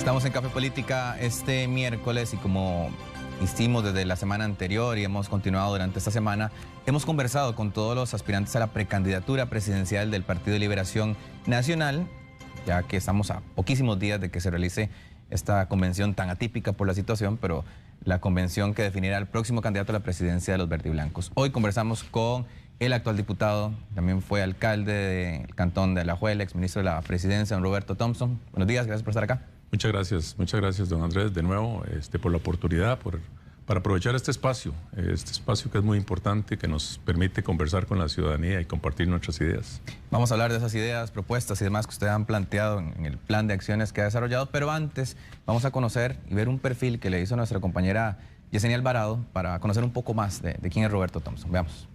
Estamos en Café Política este miércoles y como hicimos desde la semana anterior y hemos continuado durante esta semana, hemos conversado con todos los aspirantes a la precandidatura presidencial del Partido de Liberación Nacional, ya que estamos a poquísimos días de que se realice esta convención tan atípica por la situación, pero la convención que definirá el próximo candidato a la presidencia de los verdiblancos. Hoy conversamos con el actual diputado, también fue alcalde del cantón de Alajuela, exministro de la presidencia, don Roberto Thompson. Buenos días, gracias por estar acá. Muchas gracias, don Andrés, de nuevo, por la oportunidad, para aprovechar este espacio que es muy importante, que nos permite conversar con la ciudadanía y compartir nuestras ideas. Vamos a hablar de esas ideas, propuestas y demás que ustedes han planteado en el plan de acciones que ha desarrollado, pero antes vamos a conocer y ver un perfil que le hizo nuestra compañera Yesenia Alvarado para conocer un poco más de quién es Roberto Thompson. Veamos.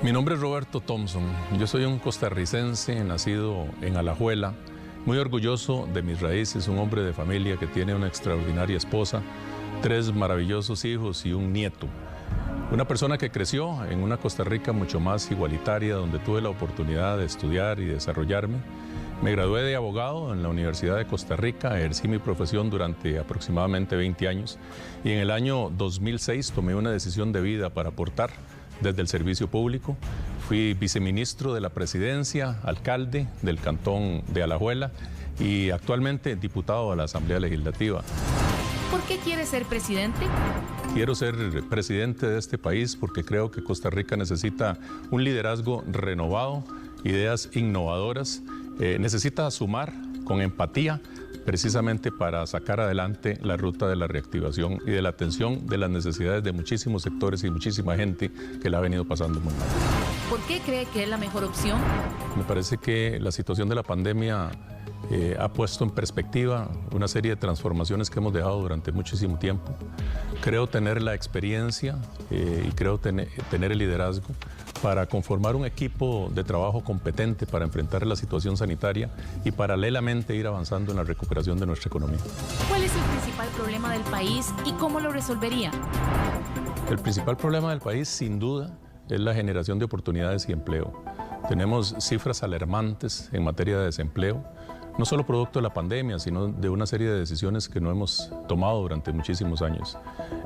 Mi nombre es Roberto Thompson, yo soy un costarricense nacido en Alajuela, muy orgulloso de mis raíces, un hombre de familia que tiene una extraordinaria esposa, 3 maravillosos hijos y un nieto. Una persona que creció en una Costa Rica mucho más igualitaria, donde tuve la oportunidad de estudiar y desarrollarme. Me gradué de abogado en la Universidad de Costa Rica, ejercí mi profesión durante aproximadamente 20 años y en el año 2006 tomé una decisión de vida para aportar desde el servicio público. Fui viceministro de la presidencia, alcalde del cantón de Alajuela y actualmente diputado a la Asamblea Legislativa. ¿Por qué quieres ser presidente? Quiero ser presidente de este país porque creo que Costa Rica necesita un liderazgo renovado, ideas innovadoras, necesita sumar con empatía precisamente para sacar adelante la ruta de la reactivación y de la atención de las necesidades de muchísimos sectores y muchísima gente que la ha venido pasando muy mal. ¿Por qué cree que es la mejor opción? Me parece que la situación de la pandemia ha puesto en perspectiva una serie de transformaciones que hemos dejado durante muchísimo tiempo. Creo tener la experiencia y creo tener el liderazgo para conformar un equipo de trabajo competente para enfrentar la situación sanitaria y paralelamente ir avanzando en la recuperación de nuestra economía. ¿Cuál es el principal problema del país y cómo lo resolvería? El principal problema del país, sin duda, es la generación de oportunidades y empleo. Tenemos cifras alarmantes en materia de desempleo, no solo producto de la pandemia, sino de una serie de decisiones que no hemos tomado durante muchísimos años.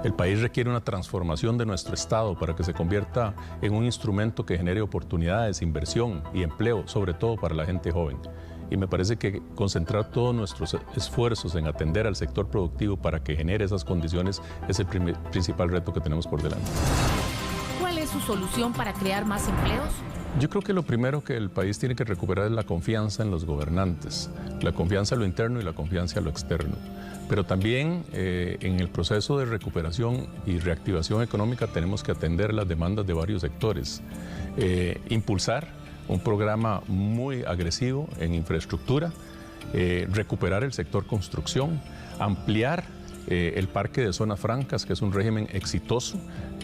El país requiere una transformación de nuestro Estado para que se convierta en un instrumento que genere oportunidades, inversión y empleo, sobre todo para la gente joven. Y me parece que concentrar todos nuestros esfuerzos en atender al sector productivo para que genere esas condiciones es el principal reto que tenemos por delante. ¿Cuál es su solución para crear más empleos? Yo creo que lo primero que el país tiene que recuperar es la confianza en los gobernantes, la confianza en lo interno y la confianza en lo externo. Pero también en el proceso de recuperación y reactivación económica tenemos que atender las demandas de varios sectores. Impulsar un programa muy agresivo en infraestructura, recuperar el sector construcción, ampliar el parque de zonas francas, que es un régimen exitoso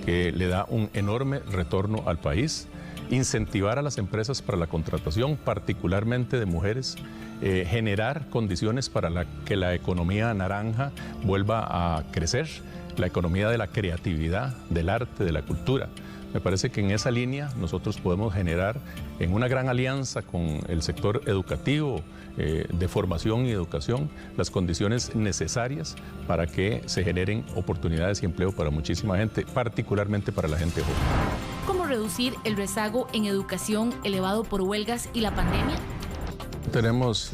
que le da un enorme retorno al país. Incentivar a las empresas para la contratación, particularmente de mujeres, generar condiciones para que la economía naranja vuelva a crecer, la economía de la creatividad, del arte, de la cultura. Me parece que en esa línea nosotros podemos generar, en una gran alianza con el sector educativo, de formación y educación, las condiciones necesarias para que se generen oportunidades y empleo para muchísima gente, particularmente para la gente joven. ¿Cómo reducir el rezago en educación elevado por huelgas y la pandemia? Tenemos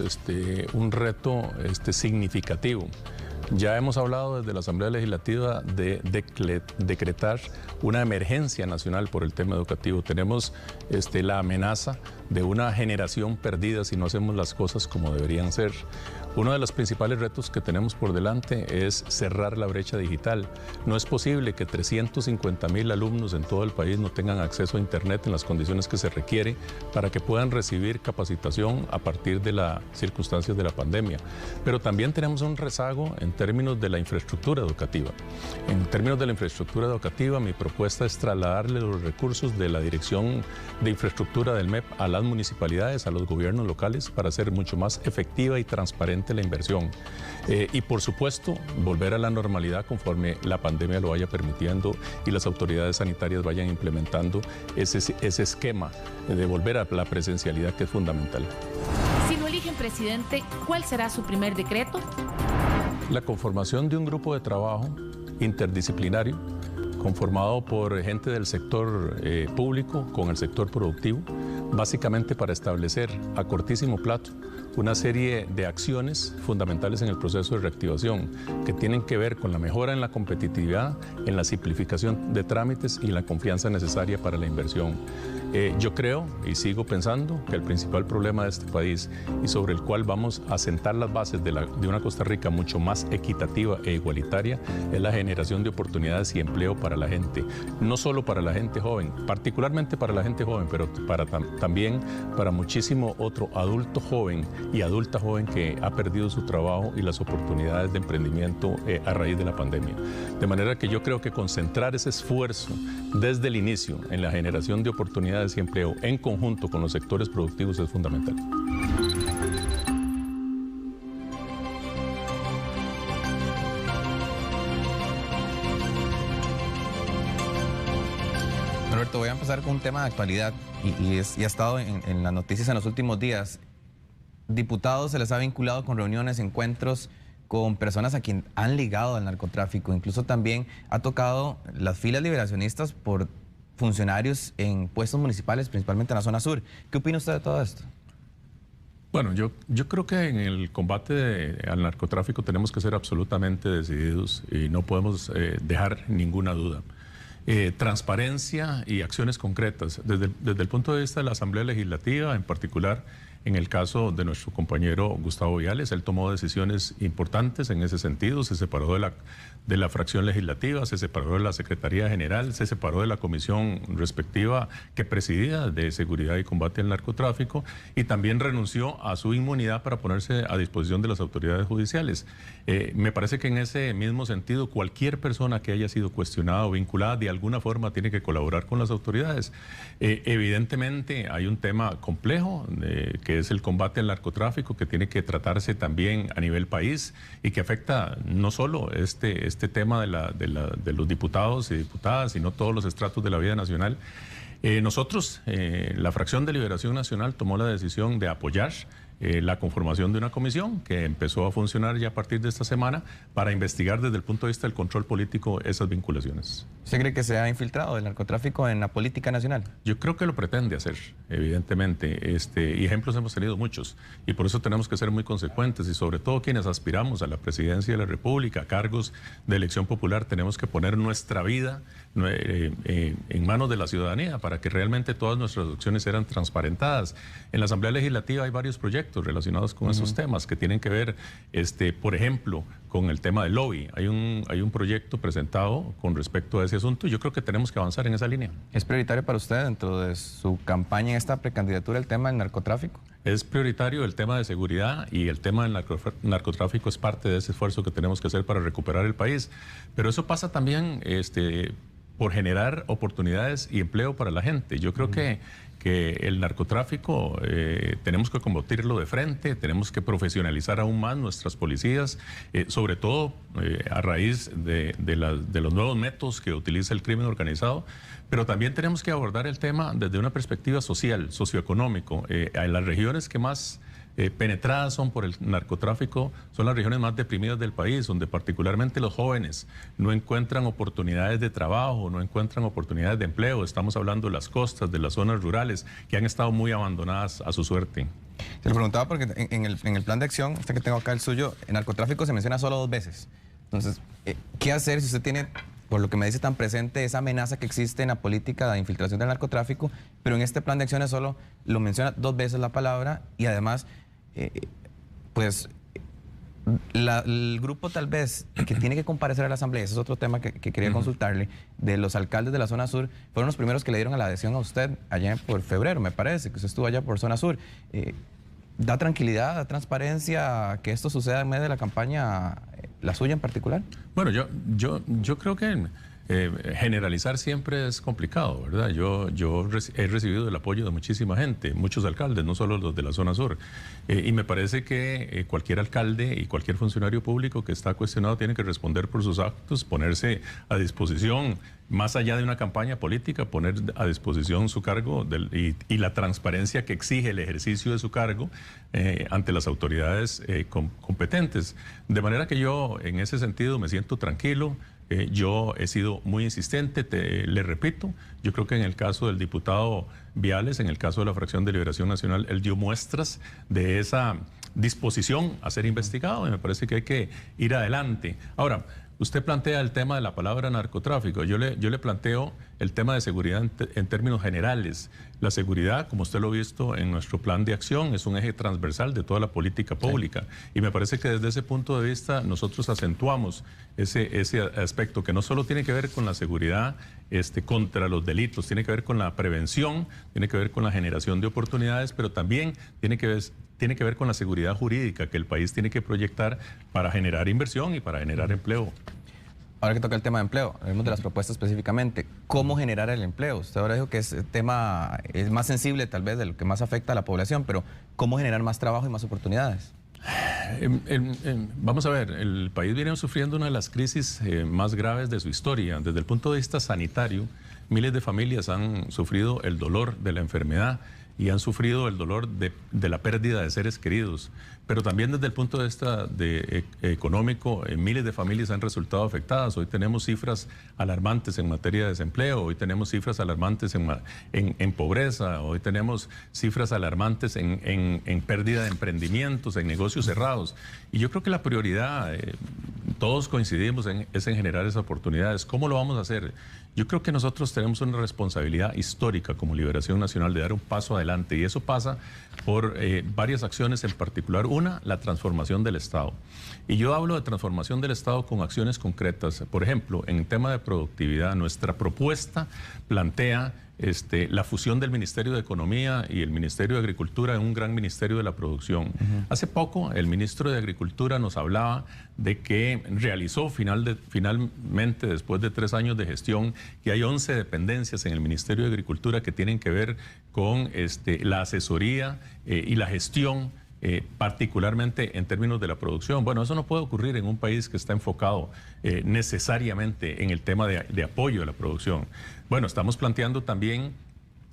un reto significativo. Ya hemos hablado desde la Asamblea Legislativa de decretar una emergencia nacional por el tema educativo. Tenemos la amenaza de una generación perdida si no hacemos las cosas como deberían ser. Uno de los principales retos que tenemos por delante es cerrar la brecha digital. No es posible que 350,000 alumnos en todo el país no tengan acceso a Internet en las condiciones que se requiere para que puedan recibir capacitación a partir de las circunstancias de la pandemia. Pero también tenemos un rezago en términos de la infraestructura educativa. En términos de la infraestructura educativa, mi propuesta es trasladarle los recursos de la Dirección de Infraestructura del MEP a las municipalidades, a los gobiernos locales, para hacer mucho más efectiva y transparente la inversión. Y por supuesto, volver a la normalidad conforme la pandemia lo vaya permitiendo y las autoridades sanitarias vayan implementando ese esquema de volver a la presencialidad, que es fundamental. Si no elige eligen presidente, ¿cuál será su primer decreto? La conformación de un grupo de trabajo interdisciplinario conformado por gente del sector público con el sector productivo, básicamente para establecer a cortísimo plazo una serie de acciones fundamentales en el proceso de reactivación que tienen que ver con la mejora en la competitividad, en la simplificación de trámites y la confianza necesaria para la inversión. Yo creo y sigo pensando que el principal problema de este país y sobre el cual vamos a sentar las bases de una Costa Rica mucho más equitativa e igualitaria es la generación de oportunidades y empleo para la gente. No solo para la gente joven, particularmente para la gente joven, pero también para muchísimo otro adulto joven y adulta joven que ha perdido su trabajo y las oportunidades de emprendimiento a raíz de la pandemia. De manera que yo creo que concentrar ese esfuerzo desde el inicio en la generación de oportunidades y empleo en conjunto con los sectores productivos es fundamental. Roberto, voy a empezar con un tema de actualidad y ha estado en las noticias en los últimos días. Diputados se les ha vinculado con reuniones, encuentros con personas a quien han ligado al narcotráfico. Incluso también ha tocado las filas liberacionistas por funcionarios en puestos municipales, principalmente en la zona sur. ¿Qué opina usted de todo esto? Bueno, yo creo que en el combate al narcotráfico tenemos que ser absolutamente decididos y no podemos dejar ninguna duda. Transparencia y acciones concretas. Desde el punto de vista de la Asamblea Legislativa, en particular, en el caso de nuestro compañero Gustavo Viales, él tomó decisiones importantes en ese sentido, se separó de la fracción legislativa, se separó de la Secretaría General, se separó de la comisión respectiva que presidía de Seguridad y Combate al Narcotráfico y también renunció a su inmunidad para ponerse a disposición de las autoridades judiciales. Me parece que en ese mismo sentido, cualquier persona que haya sido cuestionada o vinculada de alguna forma tiene que colaborar con las autoridades. Evidentemente hay un tema complejo que es el combate al narcotráfico, que tiene que tratarse también a nivel país y que afecta no solo este tema de los diputados y diputadas, sino todos los estratos de la vida nacional. Nosotros, la Fracción de Liberación Nacional, tomó la decisión de apoyar la conformación de una comisión que empezó a funcionar ya a partir de esta semana para investigar desde el punto de vista del control político esas vinculaciones. ¿Usted cree que se ha infiltrado el narcotráfico en la política nacional? Yo creo que lo pretende hacer, evidentemente, y ejemplos hemos tenido muchos, y por eso tenemos que ser muy consecuentes, y sobre todo quienes aspiramos a la presidencia de la República, a cargos de elección popular, tenemos que poner nuestra vida en manos de la ciudadanía para que realmente todas nuestras acciones sean transparentadas. En la Asamblea Legislativa hay varios proyectos relacionados con esos temas que tienen que ver, por ejemplo, con el tema del lobby. Hay un proyecto presentado con respecto a ese asunto y yo creo que tenemos que avanzar en esa línea. ¿Es prioritario para usted dentro de su campaña en esta precandidatura el tema del narcotráfico? Es prioritario el tema de seguridad y el tema del narcotráfico es parte de ese esfuerzo que tenemos que hacer para recuperar el país. Pero eso pasa también por generar oportunidades y empleo para la gente. Yo creo que el narcotráfico tenemos que combatirlo de frente, tenemos que profesionalizar aún más nuestras policías, sobre todo a raíz de los nuevos métodos que utiliza el crimen organizado, pero también tenemos que abordar el tema desde una perspectiva social, socioeconómico. En las regiones que más penetradas son por el narcotráfico son las regiones más deprimidas del país, donde particularmente los jóvenes no encuentran oportunidades de trabajo, no encuentran oportunidades de empleo. Estamos hablando de las costas, de las zonas rurales, que han estado muy abandonadas a su suerte. Se lo preguntaba porque en el plan de acción, este que tengo acá, el suyo, el narcotráfico se menciona solo 2 veces. Entonces, ¿qué hacer si usted tiene, por lo que me dice, tan presente esa amenaza que existe en la política de infiltración del narcotráfico, pero en este plan de acciones solo lo menciona 2 veces la palabra y además pues el grupo tal vez que tiene que comparecer a la Asamblea, ese es otro tema que quería consultarle, de los alcaldes de la zona sur, fueron los primeros que le dieron a la adhesión a usted allá por febrero, me parece, que usted estuvo allá por zona sur. ¿Da tranquilidad, da transparencia que esto suceda en medio de la campaña, la suya en particular? Bueno, yo creo que Generalizar siempre es complicado, ¿verdad? Yo he recibido el apoyo de muchísima gente, muchos alcaldes, no solo los de la zona sur. Y me parece que cualquier alcalde y cualquier funcionario público que está cuestionado tiene que responder por sus actos, ponerse a disposición, más allá de una campaña política, poner a disposición su cargo y la transparencia que exige el ejercicio de su cargo ante las autoridades competentes. De manera que yo, en ese sentido, me siento tranquilo. Yo he sido muy insistente, le repito, yo creo que en el caso del diputado Viales, en el caso de la Fracción de Liberación Nacional, él dio muestras de esa disposición a ser investigado y me parece que hay que ir adelante. Ahora, usted plantea el tema de la palabra narcotráfico. Yo le planteo el tema de seguridad en términos generales. La seguridad, como usted lo ha visto en nuestro plan de acción, es un eje transversal de toda la política pública. Sí. Y me parece que desde ese punto de vista nosotros acentuamos ese aspecto que no solo tiene que ver con la seguridad contra los delitos, tiene que ver con la prevención, tiene que ver con la generación de oportunidades, pero también tiene que ver con la seguridad jurídica que el país tiene que proyectar para generar inversión y para generar empleo. Ahora que toca el tema de empleo, hablemos de las propuestas específicamente. ¿Cómo generar el empleo? Usted ahora dijo que es tema es más sensible tal vez de lo que más afecta a la población, pero ¿cómo generar más trabajo y más oportunidades? Vamos a ver, el país viene sufriendo una de las crisis más graves de su historia. Desde el punto de vista sanitario, miles de familias han sufrido el dolor de la enfermedad y han sufrido el dolor de la pérdida de seres queridos. Pero también desde el punto de vista económico, miles de familias han resultado afectadas. Hoy tenemos cifras alarmantes en materia de desempleo, hoy tenemos cifras alarmantes en pobreza, hoy tenemos cifras alarmantes en pérdida de emprendimientos, en negocios cerrados. Y yo creo que la prioridad, todos coincidimos es en generar esas oportunidades. ¿Cómo lo vamos a hacer? Yo creo que nosotros tenemos una responsabilidad histórica como Liberación Nacional de dar un paso adelante y eso pasa por varias acciones en particular. Una, la transformación del Estado. Y yo hablo de transformación del Estado con acciones concretas. Por ejemplo, en el tema de productividad, nuestra propuesta plantea la fusión del Ministerio de Economía y el Ministerio de Agricultura en un gran Ministerio de la Producción. Hace poco el ministro de Agricultura nos hablaba de que realizó finalmente, después de 3 años de gestión, que hay 11 dependencias en el Ministerio de Agricultura que tienen que ver con la asesoría y la gestión, particularmente en términos de la producción. Bueno, eso no puede ocurrir en un país que está enfocado necesariamente en el tema de apoyo a la producción. Bueno, estamos planteando también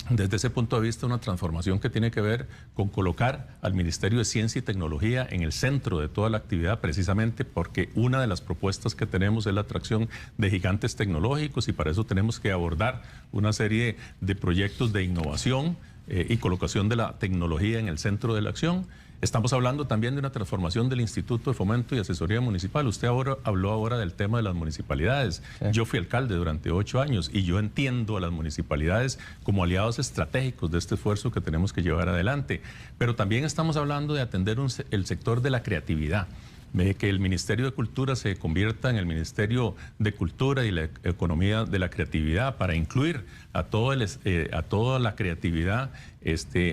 desde ese punto de vista una transformación que tiene que ver con colocar al Ministerio de Ciencia y Tecnología en el centro de toda la actividad, precisamente porque una de las propuestas que tenemos es la atracción de gigantes tecnológicos y para eso tenemos que abordar una serie de proyectos de innovación y colocación de la tecnología en el centro de la acción. Estamos hablando también de una transformación del Instituto de Fomento y Asesoría Municipal. Usted habló ahora del tema de las municipalidades. Sí. Yo fui alcalde durante 8 años y yo entiendo a las municipalidades como aliados estratégicos de este esfuerzo que tenemos que llevar adelante. Pero también estamos hablando de atender el sector de la creatividad. Que el Ministerio de Cultura se convierta en el Ministerio de Cultura y la Economía de la Creatividad para incluir a toda la creatividad,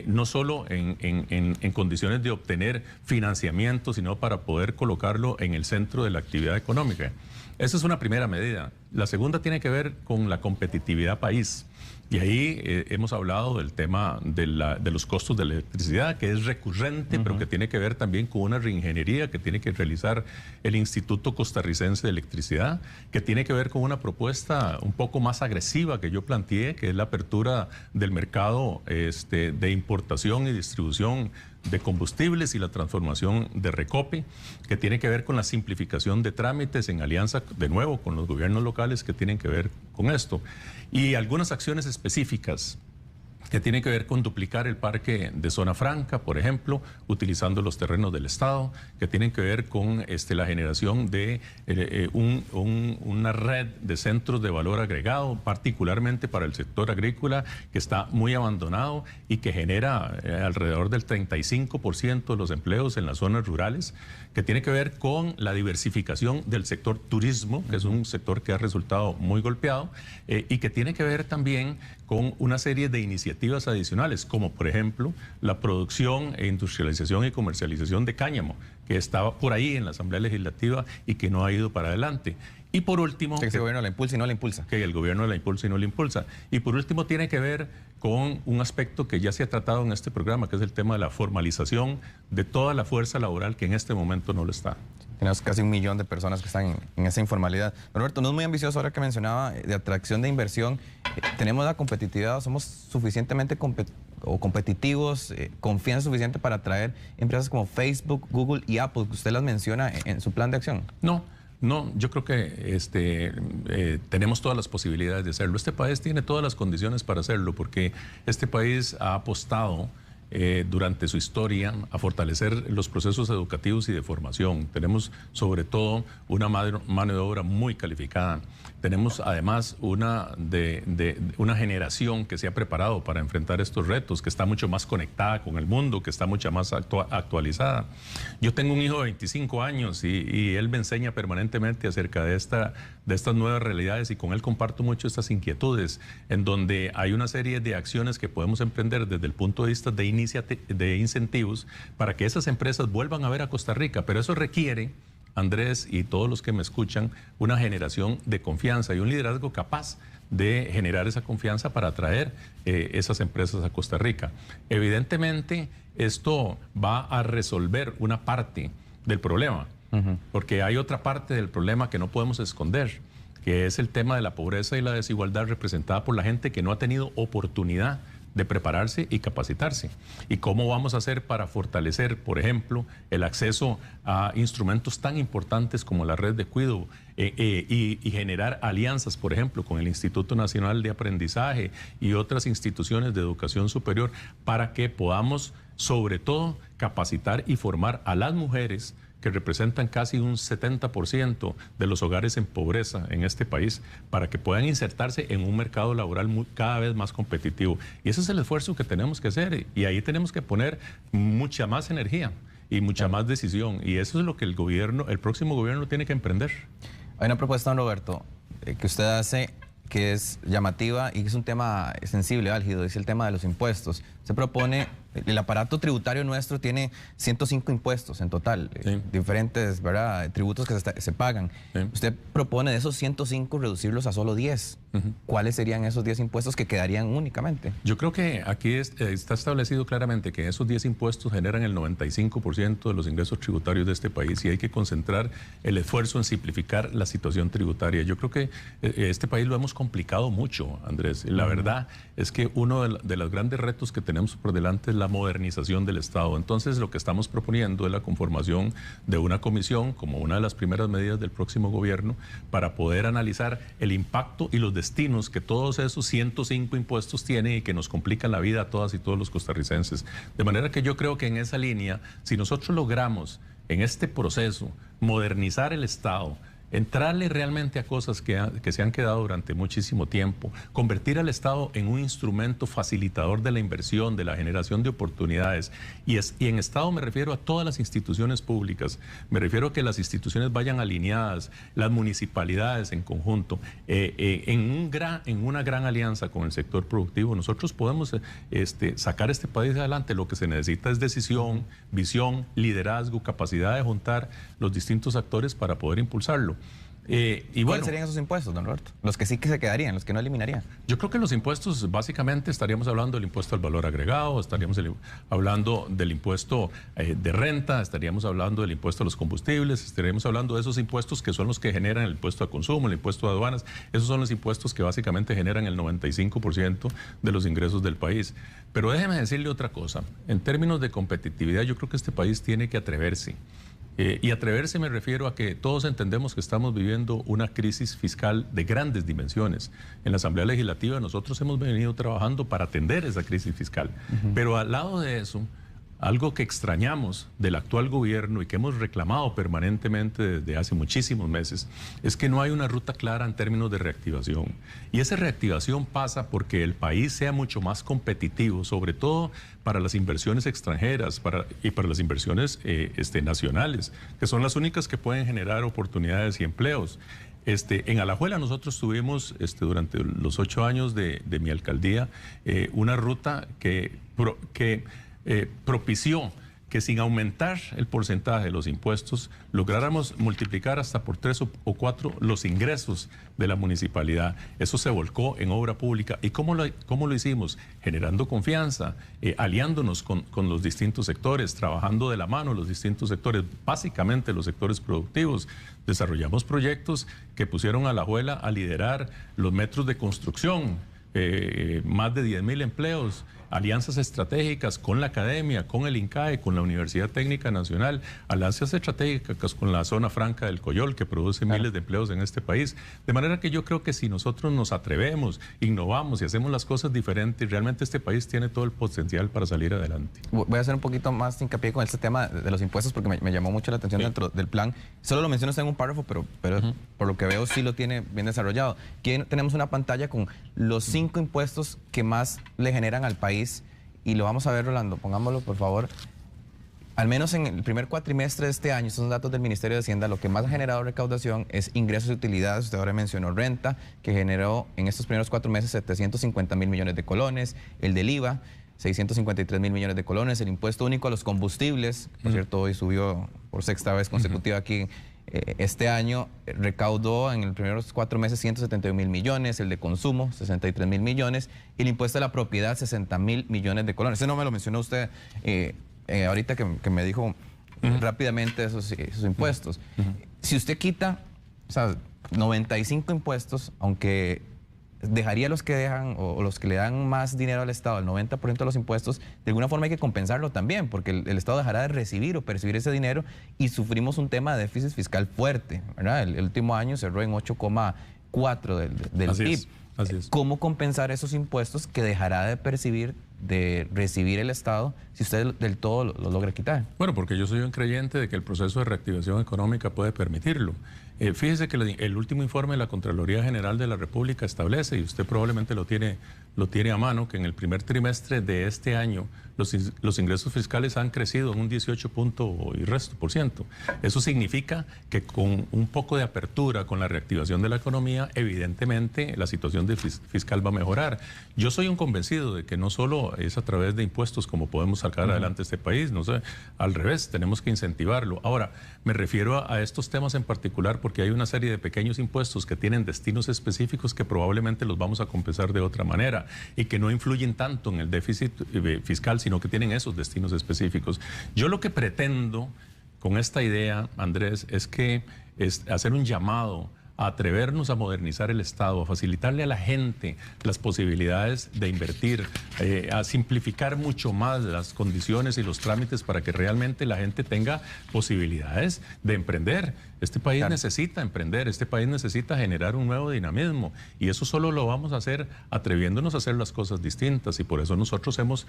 no solo en condiciones de obtener financiamiento, sino para poder colocarlo en el centro de la actividad económica. Esa es una primera medida. La segunda tiene que ver con la competitividad país. Y ahí hemos hablado del tema de los costos de la electricidad, que es recurrente, pero que tiene que ver también con una reingeniería que tiene que realizar el Instituto Costarricense de Electricidad, que tiene que ver con una propuesta un poco más agresiva que yo planteé, que es la apertura del mercado de importación y distribución de combustibles y la transformación de Recope, que tiene que ver con la simplificación de trámites en alianza, de nuevo, con los gobiernos locales que tienen que ver con esto. Y algunas acciones específicas que tienen que ver con duplicar el parque de zona franca, por ejemplo, utilizando los terrenos del Estado, que tienen que ver con la generación de una red de centros de valor agregado, particularmente para el sector agrícola, que está muy abandonado y que genera alrededor del 35% de los empleos en las zonas rurales, que tiene que ver con la diversificación del sector turismo, que es un sector que ha resultado muy golpeado, y que tiene que ver también con una serie de iniciativas iniciativas adicionales, como por ejemplo la producción e industrialización y comercialización de cáñamo, que estaba por ahí en la Asamblea Legislativa y que no ha ido para adelante. Y por último... Que el gobierno la impulsa y no la impulsa. Que el gobierno la impulsa y no la impulsa. Y por último tiene que ver con un aspecto que ya se ha tratado en este programa, que es el tema de la formalización de toda la fuerza laboral que en este momento no lo está. Tenemos casi 1 millón de personas que están en esa informalidad. Roberto, no es muy ambicioso ahora que mencionaba de atracción de inversión. ¿Tenemos la competitividad? ¿Somos suficientemente competitivos? ¿Confianza suficiente para atraer empresas como Facebook, Google y Apple, que usted las menciona en su plan de acción? No, yo creo que tenemos todas las posibilidades de hacerlo. Este país tiene todas las condiciones para hacerlo, porque este país ha apostado durante su historia a fortalecer los procesos educativos y de formación. Tenemos sobre todo una mano de obra muy calificada. Tenemos además una generación que se ha preparado para enfrentar estos retos, que está mucho más conectada con el mundo, que está mucho más actualizada. Yo tengo un hijo de 25 años y él me enseña permanentemente acerca de estas nuevas realidades, y con él comparto mucho estas inquietudes, en donde hay una serie de acciones que podemos emprender desde el punto de vista de incentivos para que esas empresas vuelvan a ver a Costa Rica, pero eso requiere, Andrés y todos los que me escuchan, una generación de confianza y un liderazgo capaz de generar esa confianza para atraer esas empresas a Costa Rica. Evidentemente, esto va a resolver una parte del problema, porque hay otra parte del problema que no podemos esconder, que es el tema de la pobreza y la desigualdad representada por la gente que no ha tenido oportunidad de prepararse y capacitarse. ¿Y cómo vamos a hacer para fortalecer, por ejemplo, el acceso a instrumentos tan importantes como la red de cuidado y generar alianzas, por ejemplo, con el Instituto Nacional de Aprendizaje y otras instituciones de educación superior, para que podamos, sobre todo, capacitar y formar a las mujeres que representan casi un 70% de los hogares en pobreza en este país, para que puedan insertarse en un mercado laboral cada vez más competitivo? Y ese es el esfuerzo que tenemos que hacer, y ahí tenemos que poner mucha más energía y mucha más decisión, y eso es lo que el próximo gobierno tiene que emprender. Hay una propuesta, don Roberto, que usted hace, que es llamativa y que es un tema sensible, álgido, es el tema de los impuestos. Se propone, el aparato tributario nuestro tiene 105 impuestos en total, sí, diferentes, ¿verdad?, tributos que se pagan. Sí. Usted propone de esos 105 reducirlos a solo 10. ¿Cuáles serían esos 10 impuestos que quedarían únicamente? Yo creo que aquí está establecido claramente que esos 10 impuestos generan el 95% de los ingresos tributarios de este país, y hay que concentrar el esfuerzo en simplificar la situación tributaria. Yo creo que este país lo hemos complicado mucho, Andrés. La verdad es que uno de los grandes retos que tenemos por delante es la modernización del Estado. Entonces, lo que estamos proponiendo es la conformación de una comisión como una de las primeras medidas del próximo gobierno, para poder analizar el impacto y los destinos que todos esos 105 impuestos tienen y que nos complican la vida a todas y todos los costarricenses. De manera que yo creo que en esa línea, si nosotros logramos en este proceso modernizar el Estado, entrarle realmente a cosas que se han quedado durante muchísimo tiempo, convertir al Estado en un instrumento facilitador de la inversión, de la generación de oportunidades, y en Estado me refiero a todas las instituciones públicas, me refiero a que las instituciones vayan alineadas, las municipalidades en conjunto, en una gran alianza con el sector productivo. Nosotros podemos sacar este país adelante. Lo que se necesita es decisión, visión, liderazgo, capacidad de juntar los distintos actores para poder impulsarlo. ¿Cuáles serían esos impuestos, don Roberto? Los que sí que se quedarían, los que no eliminarían. Yo creo que los impuestos, básicamente, estaríamos hablando del impuesto al valor agregado, estaríamos hablando del impuesto de renta, estaríamos hablando del impuesto a los combustibles, estaríamos hablando de esos impuestos que son los que generan el impuesto a consumo, el impuesto a aduanas. Esos son los impuestos que básicamente generan el 95% de los ingresos del país. Pero déjeme decirle otra cosa. En términos de competitividad, yo creo que este país tiene que atreverse. Y atreverse me refiero a que todos entendemos que estamos viviendo una crisis fiscal de grandes dimensiones. En la Asamblea Legislativa nosotros hemos venido trabajando para atender esa crisis fiscal. Pero al lado de eso, algo que extrañamos del actual gobierno y que hemos reclamado permanentemente desde hace muchísimos meses, es que no hay una ruta clara en términos de reactivación. Y esa reactivación pasa porque el país sea mucho más competitivo, sobre todo para las inversiones extranjeras y para las inversiones nacionales, que son las únicas que pueden generar oportunidades y empleos. En Alajuela nosotros tuvimos durante los 8 años de mi alcaldía una ruta que propició que sin aumentar el porcentaje de los impuestos lográramos multiplicar hasta por 3 o 4 los ingresos de la municipalidad. Eso se volcó en obra pública. ¿Y cómo lo hicimos? Generando confianza, aliándonos con los distintos sectores, trabajando de la mano los distintos sectores, básicamente los sectores productivos. Desarrollamos proyectos que pusieron a Alajuela a liderar los metros de construcción, más de 10.000 empleos, alianzas estratégicas con la academia, con el INCAE, con la Universidad Técnica Nacional, alianzas estratégicas con la zona franca del Coyol, que produce miles de empleos en este país. De manera que yo creo que si nosotros nos atrevemos, innovamos y hacemos las cosas diferentes, realmente este país tiene todo el potencial para salir adelante. Voy a hacer un poquito más hincapié con este tema de los impuestos porque me llamó mucho la atención dentro del plan. Solo lo menciono en un párrafo, pero por lo que veo sí lo tiene bien desarrollado. Aquí tenemos una pantalla con los 5 impuestos que más le generan al país. Y lo vamos a ver, Rolando, pongámoslo por favor. Al menos en el primer cuatrimestre de este año, estos son datos del Ministerio de Hacienda, lo que más ha generado recaudación es ingresos y utilidades. Usted ahora mencionó renta, que generó en estos primeros 4 meses 750.000 millones de colones, el del IVA, 653.000 millones de colones, el impuesto único a los combustibles, por cierto, hoy subió por 6ª vez consecutiva aquí. Este año recaudó en los primeros 4 meses 171.000 millones, el de consumo 63.000 millones y el impuesto de la propiedad 60.000 millones de colones. Ese no me lo mencionó usted ahorita que me dijo rápidamente esos impuestos. Si usted quita 95 impuestos, aunque dejaría los que dejan o los que le dan más dinero al Estado, el 90% de los impuestos, de alguna forma hay que compensarlo también, porque el Estado dejará de recibir o percibir ese dinero y sufrimos un tema de déficit fiscal fuerte, ¿verdad? El último año cerró en 8,4 del PIB. Así es. ¿Cómo compensar esos impuestos que dejará de percibir, de recibir el Estado, si usted del todo lo logra quitar? Bueno, porque yo soy un creyente de que el proceso de reactivación económica puede permitirlo. Fíjese que el último informe de la Contraloría General de la República establece, y usted probablemente lo tiene a mano, que en el primer trimestre de este año los ingresos fiscales han crecido en un 18%. Eso significa que con un poco de apertura, con la reactivación de la economía, evidentemente la situación fiscal va a mejorar. Yo soy un convencido de que no solo es a través de impuestos como podemos sacar adelante este país, no sé, al revés, tenemos que incentivarlo. Ahora, me refiero a estos temas en particular porque hay una serie de pequeños impuestos que tienen destinos específicos que probablemente los vamos a compensar de otra manera y que no influyen tanto en el déficit fiscal, sino que tienen esos destinos específicos. Yo lo que pretendo con esta idea, Andrés, es hacer un llamado a atrevernos a modernizar el Estado, a facilitarle a la gente las posibilidades de invertir, a simplificar mucho más las condiciones y los trámites para que realmente la gente tenga posibilidades de emprender. Este país necesita emprender, este país necesita generar un nuevo dinamismo y eso solo lo vamos a hacer atreviéndonos a hacer las cosas distintas y por eso nosotros hemos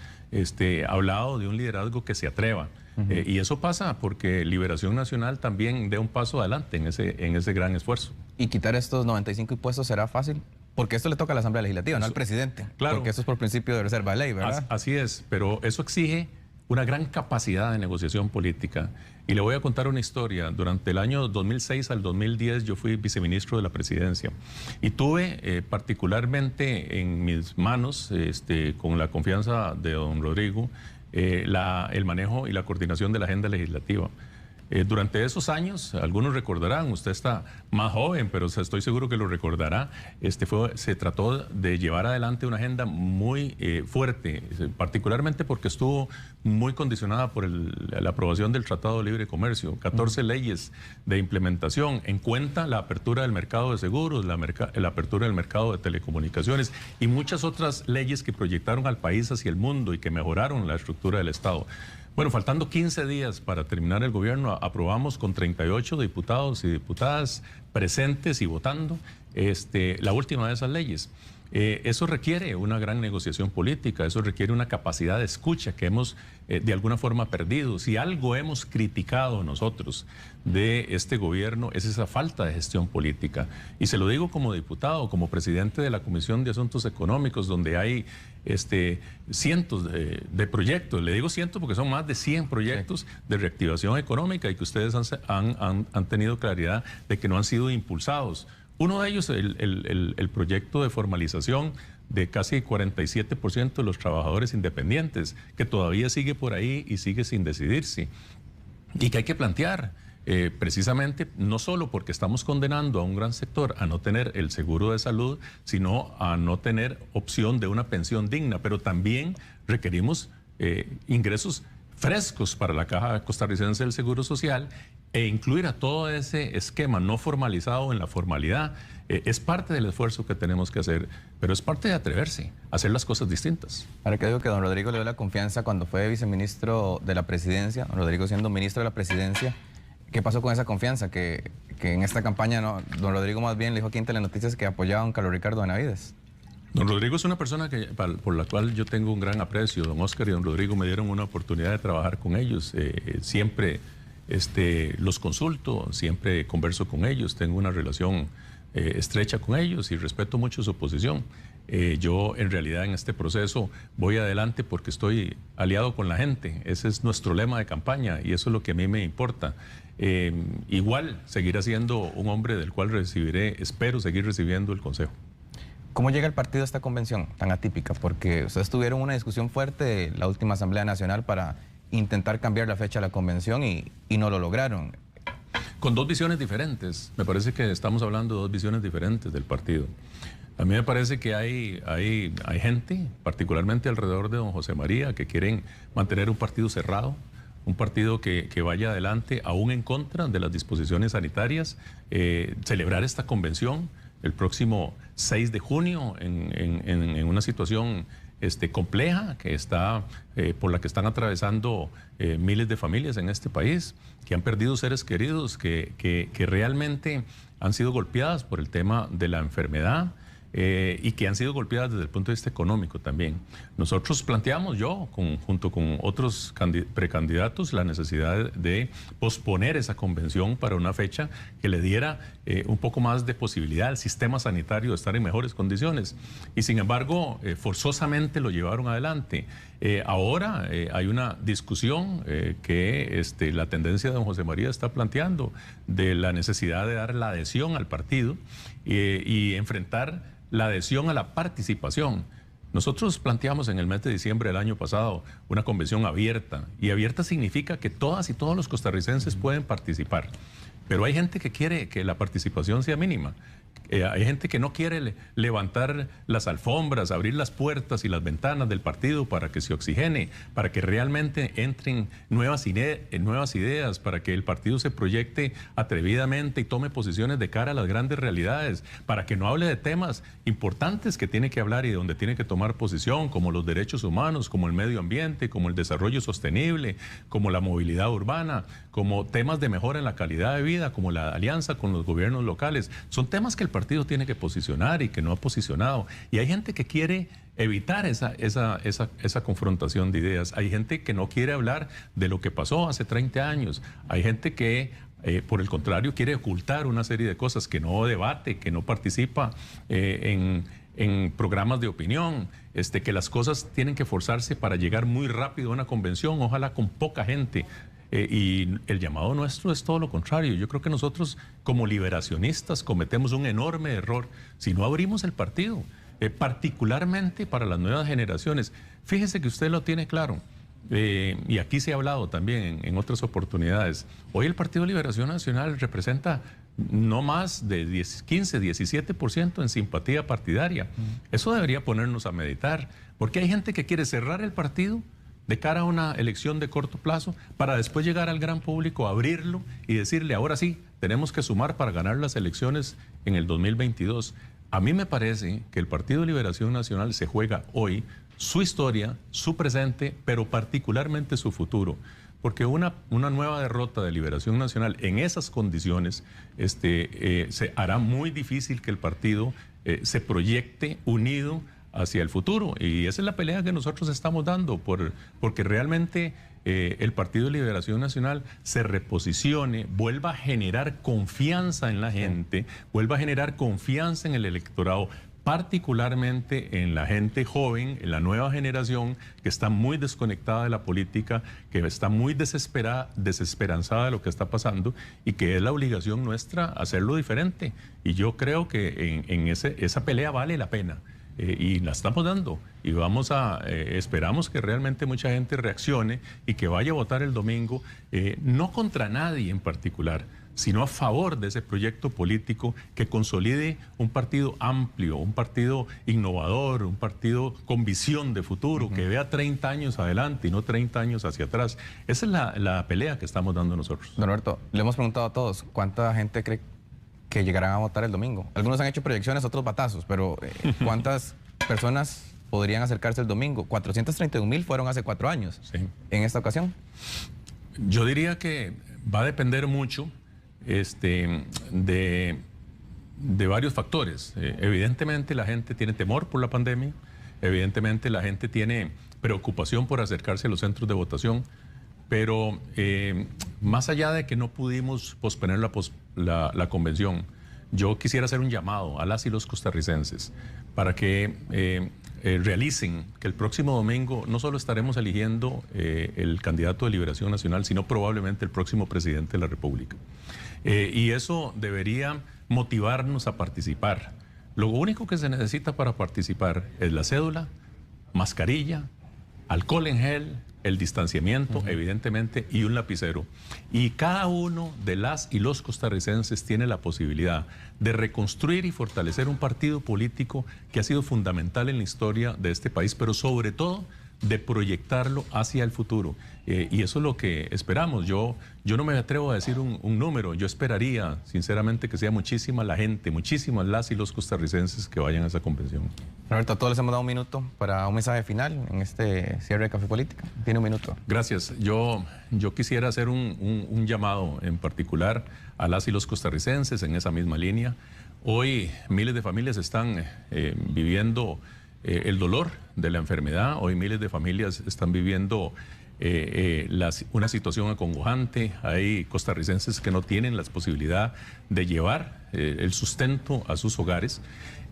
hablado de un liderazgo que se atreva. Y eso pasa porque Liberación Nacional también dé un paso adelante en ese gran esfuerzo. ¿Y quitar estos 95 impuestos será fácil? Porque esto le toca a la Asamblea Legislativa, no al presidente. Claro. Porque eso es por principio de reserva de ley, ¿verdad? Así es, pero eso exige una gran capacidad de negociación política. Y le voy a contar una historia. Durante el año 2006 al 2010 yo fui viceministro de la presidencia y tuve particularmente en mis manos, con la confianza de don Rodrigo, el manejo y la coordinación de la agenda legislativa. Durante esos años, algunos recordarán, usted está más joven, pero estoy seguro que lo recordará, se trató de llevar adelante una agenda muy fuerte, particularmente porque estuvo muy condicionada por la aprobación del Tratado de Libre Comercio, 14 leyes de implementación, en cuenta la apertura del mercado de seguros, la apertura del mercado de telecomunicaciones y muchas otras leyes que proyectaron al país hacia el mundo y que mejoraron la estructura del Estado. Bueno, faltando 15 días para terminar el gobierno, aprobamos con 38 diputados y diputadas presentes y votando la última de esas leyes. Eso requiere una gran negociación política, eso requiere una capacidad de escucha que hemos de alguna forma perdido. Si algo hemos criticado nosotros de este gobierno es esa falta de gestión política. Y se lo digo como diputado, como presidente de la Comisión de Asuntos Económicos, donde hay cientos de proyectos. Le digo cientos porque son más de 100 proyectos de reactivación económica y que ustedes han tenido claridad de que no han sido impulsados Uno de ellos, el proyecto de formalización de casi 47% de los trabajadores independientes, que todavía sigue por ahí y sigue sin decidirse, y que hay que plantear. Precisamente no solo porque estamos condenando a un gran sector a no tener el seguro de salud, sino a no tener opción de una pensión digna, pero también requerimos ingresos frescos para la Caja Costarricense del Seguro Social e incluir a todo ese esquema no formalizado en la formalidad. Es parte del esfuerzo que tenemos que hacer, pero es parte de atreverse a hacer las cosas distintas. Ahora que digo que don Rodrigo le dio la confianza cuando fue viceministro de la presidencia, don Rodrigo siendo ministro de la presidencia, ¿qué pasó con esa confianza? Que en esta campaña don Rodrigo más bien le dijo aquí en Telenoticias que apoyaba a don Carlos Ricardo Benavides. Don Rodrigo es una persona por la cual yo tengo un gran aprecio. Don Oscar y don Rodrigo me dieron una oportunidad de trabajar con ellos. Siempre los consulto, siempre converso con ellos, tengo una relación estrecha con ellos y respeto mucho su posición. Yo en realidad en este proceso voy adelante porque estoy aliado con la gente. Ese es nuestro lema de campaña y eso es lo que a mí me importa. Igual seguiré siendo un hombre del cual espero seguir recibiendo el consejo. ¿Cómo llega el partido a esta convención tan atípica? Porque ustedes tuvieron una discusión fuerte en la última Asamblea Nacional para intentar cambiar la fecha de la convención y no lo lograron. Con dos visiones diferentes. Me parece que estamos hablando de dos visiones diferentes del partido. A mí me parece que hay gente, particularmente alrededor de don José María, que quieren mantener un partido cerrado, un partido que vaya adelante aún en contra de las disposiciones sanitarias, celebrar esta convención el próximo 6 de junio en una situación compleja que por la que están atravesando miles de familias en este país, que han perdido seres queridos, que realmente han sido golpeadas por el tema de la enfermedad, y que han sido golpeadas desde el punto de vista económico también. Nosotros planteamos, junto con otros precandidatos, la necesidad de posponer esa convención para una fecha que le diera un poco más de posibilidad al sistema sanitario de estar en mejores condiciones. Y sin embargo, forzosamente lo llevaron adelante. Ahora hay una discusión que la tendencia de don José María está planteando de la necesidad de dar la adhesión al partido y enfrentar la adhesión a la participación. Nosotros planteamos en el mes de diciembre del año pasado una convención abierta, y abierta significa que todas y todos los costarricenses pueden participar, pero hay gente que quiere que la participación sea mínima. Hay gente que no quiere levantar las alfombras, abrir las puertas y las ventanas del partido para que se oxigene, para que realmente entren nuevas ideas, para que el partido se proyecte atrevidamente y tome posiciones de cara a las grandes realidades, para que no hable de temas importantes que tiene que hablar y de donde tiene que tomar posición, como los derechos humanos, como el medio ambiente, como el desarrollo sostenible, como la movilidad urbana, como temas de mejora en la calidad de vida, como la alianza con los gobiernos locales. Son temas que el partido tiene que posicionar y que no ha posicionado. Y hay gente que quiere evitar esa confrontación de ideas. Hay gente que no quiere hablar de lo que pasó hace 30 años. Hay gente que, por el contrario, quiere ocultar una serie de cosas, que no debate, que no participa en programas de opinión, que las cosas tienen que forzarse para llegar muy rápido a una convención, ojalá con poca gente. Y el llamado nuestro es todo lo contrario. Yo creo que nosotros como liberacionistas cometemos un enorme error si no abrimos el partido, particularmente para las nuevas generaciones. Fíjese que usted lo tiene claro, y aquí se ha hablado también en otras oportunidades. Hoy el Partido Liberación Nacional representa no más de 15, 17% en simpatía partidaria. Eso debería ponernos a meditar, porque hay gente que quiere cerrar el partido de cara a una elección de corto plazo, para después llegar al gran público, abrirlo y decirle, ahora sí, tenemos que sumar para ganar las elecciones en el 2022. A mí me parece que el Partido de Liberación Nacional se juega hoy su historia, su presente, pero particularmente su futuro. Porque una nueva derrota de Liberación Nacional en esas condiciones se hará muy difícil que el partido se proyecte unido hacia el futuro, y esa es la pelea que nosotros estamos dando porque realmente el Partido de Liberación Nacional se reposicione, vuelva a generar confianza en la gente, vuelva a generar confianza en el electorado, particularmente en la gente joven, en la nueva generación que está muy desconectada de la política, que está muy desesperanzada de lo que está pasando y que es la obligación nuestra hacerlo diferente. Y yo creo que esa pelea vale la pena. Y la estamos dando y esperamos que realmente mucha gente reaccione y que vaya a votar el domingo, no contra nadie en particular, sino a favor de ese proyecto político que consolide un partido amplio, un partido innovador, un partido con visión de futuro, que vea 30 años adelante y no 30 años hacia atrás. Esa es la pelea que estamos dando nosotros. Don Roberto, le hemos preguntado a todos, ¿cuánta gente cree que llegarán a votar el domingo? Algunos han hecho proyecciones, otros batazos, pero ¿cuántas personas podrían acercarse el domingo? 431,000 fueron hace 4 años. Sí. ¿En esta ocasión? Yo diría que va a depender mucho de varios factores. Evidentemente la gente tiene temor por la pandemia, evidentemente la gente tiene preocupación por acercarse a los centros de votación, pero más allá de que no pudimos posponer la convención, yo quisiera hacer un llamado a las y los costarricenses para que realicen que el próximo domingo no solo estaremos eligiendo el candidato de Liberación Nacional, sino probablemente el próximo presidente de la República. Y eso debería motivarnos a participar. Lo único que se necesita para participar es la cédula, mascarilla, alcohol en gel, el distanciamiento, evidentemente, y un lapicero. Y cada uno de las y los costarricenses tiene la posibilidad de reconstruir y fortalecer un partido político que ha sido fundamental en la historia de este país, pero sobre todo de proyectarlo hacia el futuro. Y eso es lo que esperamos. Yo no me atrevo a decir un número. Yo esperaría, sinceramente, que sea muchísima la gente, muchísimas las y los costarricenses que vayan a esa convención. Roberto, a todos les hemos dado un minuto para un mensaje final en este cierre de Café Política. Tiene un minuto. Gracias. Yo quisiera hacer un llamado en particular a las y los costarricenses en esa misma línea. Hoy miles de familias están viviendo el dolor de la enfermedad. Hoy miles de familias están viviendo una situación acongojante. Hay costarricenses que no tienen la posibilidad de llevar el sustento a sus hogares.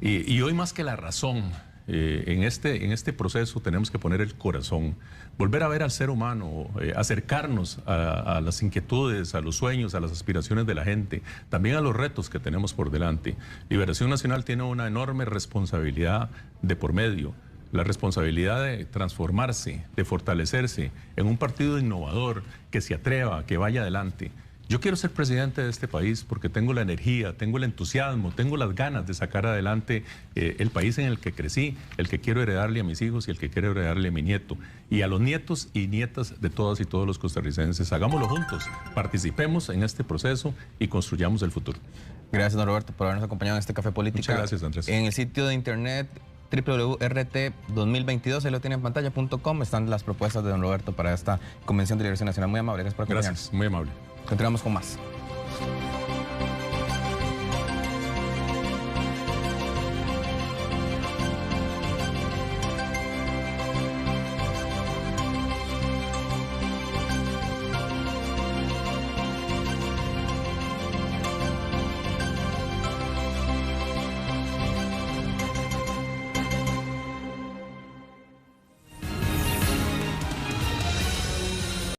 Y hoy más que la razón, en este proceso tenemos que poner el corazón, volver a ver al ser humano, acercarnos a las inquietudes, a los sueños, a las aspiraciones de la gente, también a los retos que tenemos por delante. Liberación Nacional tiene una enorme responsabilidad de por medio, la responsabilidad de transformarse, de fortalecerse en un partido innovador, que se atreva, que vaya adelante. Yo quiero ser presidente de este país porque tengo la energía, tengo el entusiasmo, tengo las ganas de sacar adelante el país en el que crecí, el que quiero heredarle a mis hijos y el que quiero heredarle a mi nieto. Y a los nietos y nietas de todas y todos los costarricenses. Hagámoslo juntos, participemos en este proceso y construyamos el futuro. Gracias, don Roberto, por habernos acompañado en este Café Política. Muchas gracias, Andrés. En el sitio de internet www.rt2022, ahí lo tienen en pantalla.com, están las propuestas de don Roberto para esta Convención de Liberación Nacional. Muy amable, gracias por acompañarnos. Gracias, muy amable. Continuamos con más.